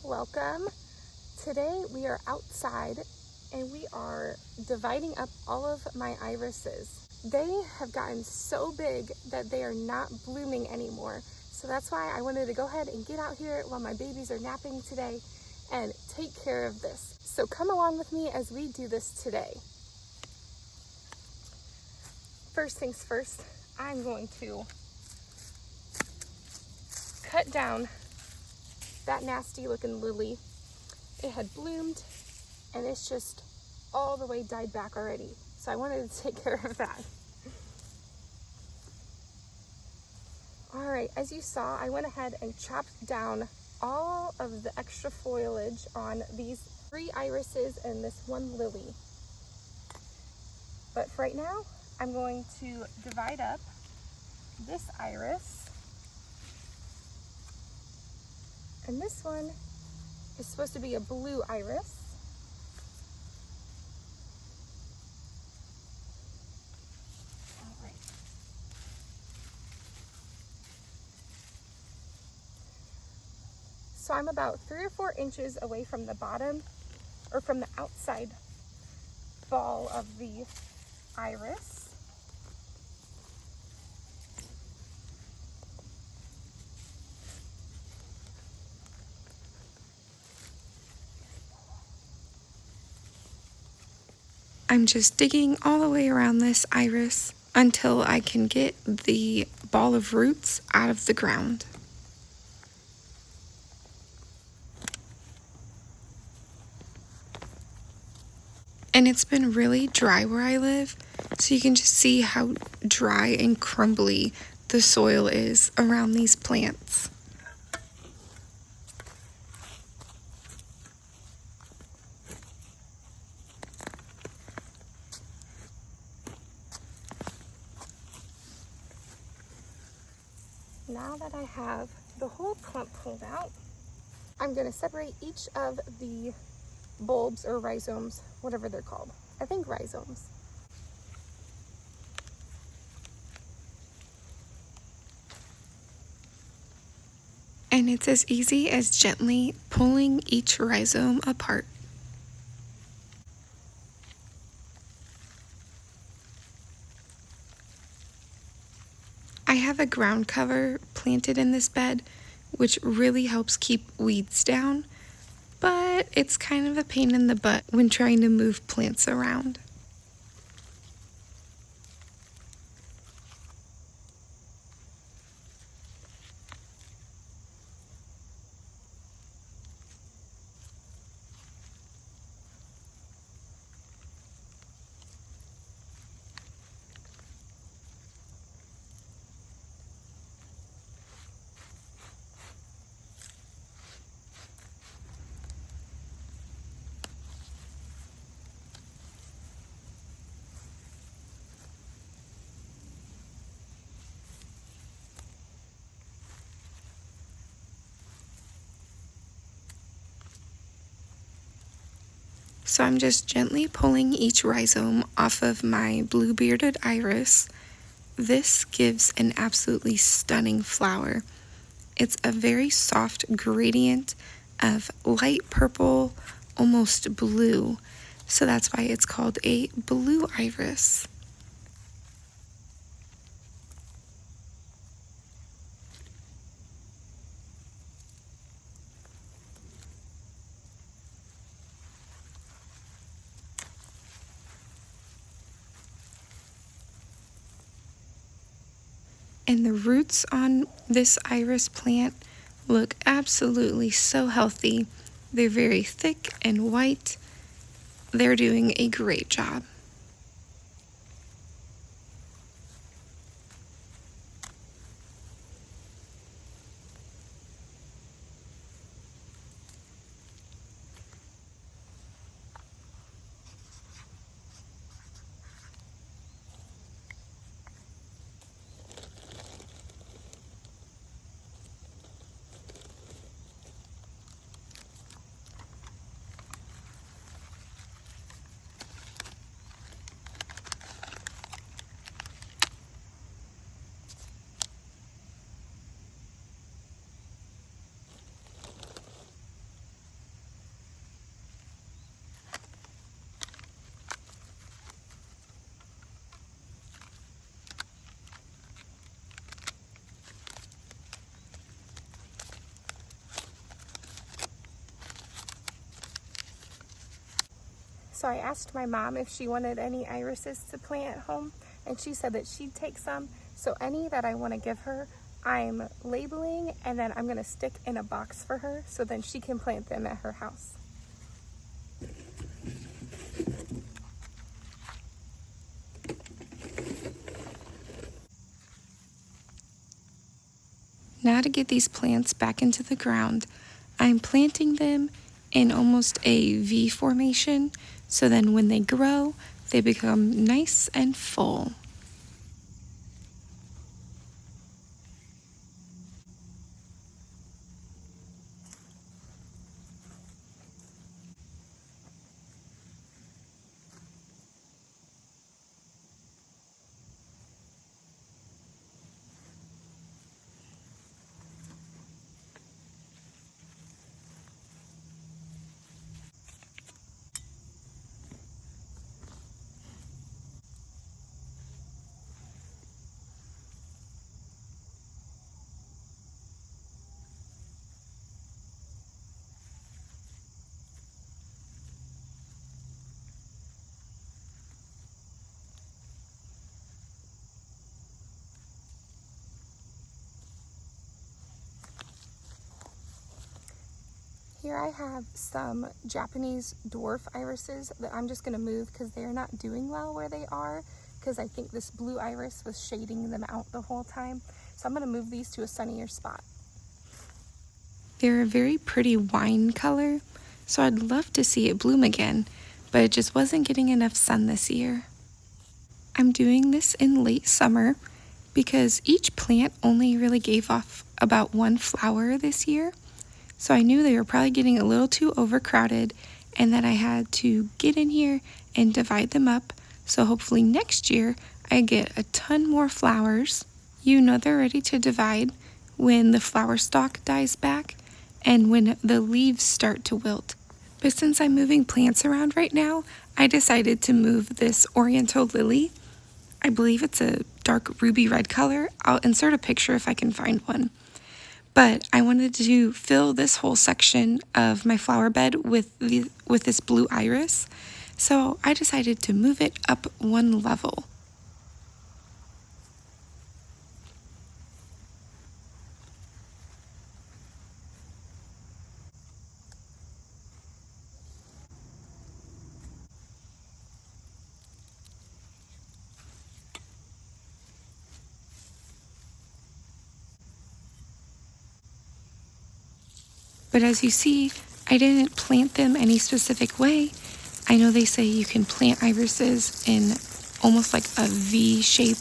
Welcome. Today we are outside and we are dividing up all of my irises. They have gotten so big that they are not blooming anymore. So that's why I wanted to go ahead and get out here while my babies are napping today and take care of this. So come along with me as we do this today. First things first, I'm going to cut down that nasty looking lily. It had bloomed and it's just all the way died back already. So I wanted to take care of that. All right, as you saw, I went ahead and chopped down all of the extra foliage on these 3 irises and this 1 lily. But for right now, I'm going to divide up this iris. And this one is supposed to be a blue iris. All right. So I'm about 3 or 4 inches away from the bottom, or from the outside ball of the iris. I'm just digging all the way around this iris until I can get the ball of roots out of the ground. And it's been really dry where I live, so you can just see how dry and crumbly the soil is around these plants. Now that I have the whole clump pulled out, I'm going to separate each of the bulbs or rhizomes, whatever they're called. I think rhizomes. And it's as easy as gently pulling each rhizome apart. I have a ground cover planted in this bed, which really helps keep weeds down, but it's kind of a pain in the butt when trying to move plants around. So I'm just gently pulling each rhizome off of my blue-bearded iris. This gives an absolutely stunning flower. It's a very soft gradient of light purple, almost blue. So that's why it's called a blue iris. And the roots on this iris plant look absolutely so healthy. They're very thick and white. They're doing a great job. So I asked my mom if she wanted any irises to plant at home, and she said that she'd take some. So any that I want to give her, I'm labeling, and then I'm going to stick in a box for her so then she can plant them at her house. Now to get these plants back into the ground, I'm planting them in almost a V formation, so then when they grow, they become nice and full. Here I have some Japanese dwarf irises that I'm just going to move because they're not doing well where they are, because I think this blue iris was shading them out the whole time. So I'm going to move these to a sunnier spot. They're a very pretty wine color, so I'd love to see it bloom again, but it just wasn't getting enough sun this year. I'm doing this in late summer because each plant only really gave off about one flower this year. So I knew they were probably getting a little too overcrowded, and that I had to get in here and divide them up, so hopefully next year I get a ton more flowers. You know they're ready to divide when the flower stalk dies back and when the leaves start to wilt. But since I'm moving plants around right now, I decided to move this Oriental lily. I believe it's a dark ruby red color. I'll insert a picture if I can find one. But I wanted to fill this whole section of my flower bed with this blue iris, so I decided to move it up one level. But as you see, I didn't plant them any specific way. I know they say you can plant irises in almost like a V shape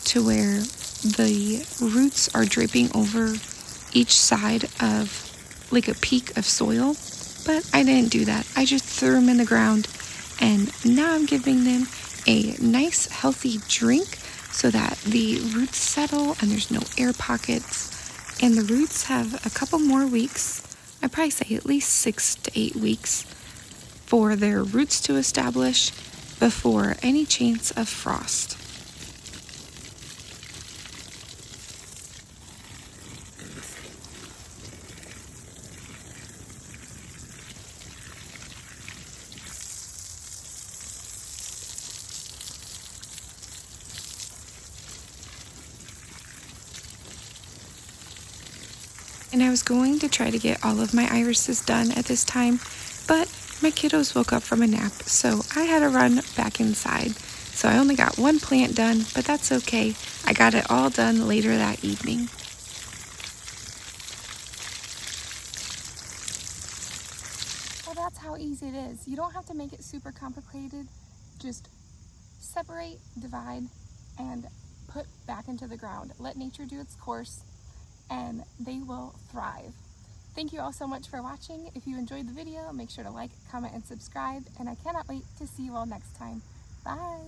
to where the roots are draping over each side of like a peak of soil, but I didn't do that. I just threw them in the ground, and now I'm giving them a nice healthy drink so that the roots settle and there's no air pockets, and the roots have a couple more weeks. I'd probably say at least 6 to 8 weeks for their roots to establish before any chance of frost. And I was going to try to get all of my irises done at this time, but my kiddos woke up from a nap, so I had to run back inside. So I only got one plant done, but that's okay. I got it all done later that evening. Well, that's how easy it is. You don't have to make it super complicated. Just separate, divide, and put back into the ground. Let nature do its course, and they will thrive. Thank you all so much for watching. If you enjoyed the video, make sure to like, comment, and subscribe, and I cannot wait to see you all next time. Bye!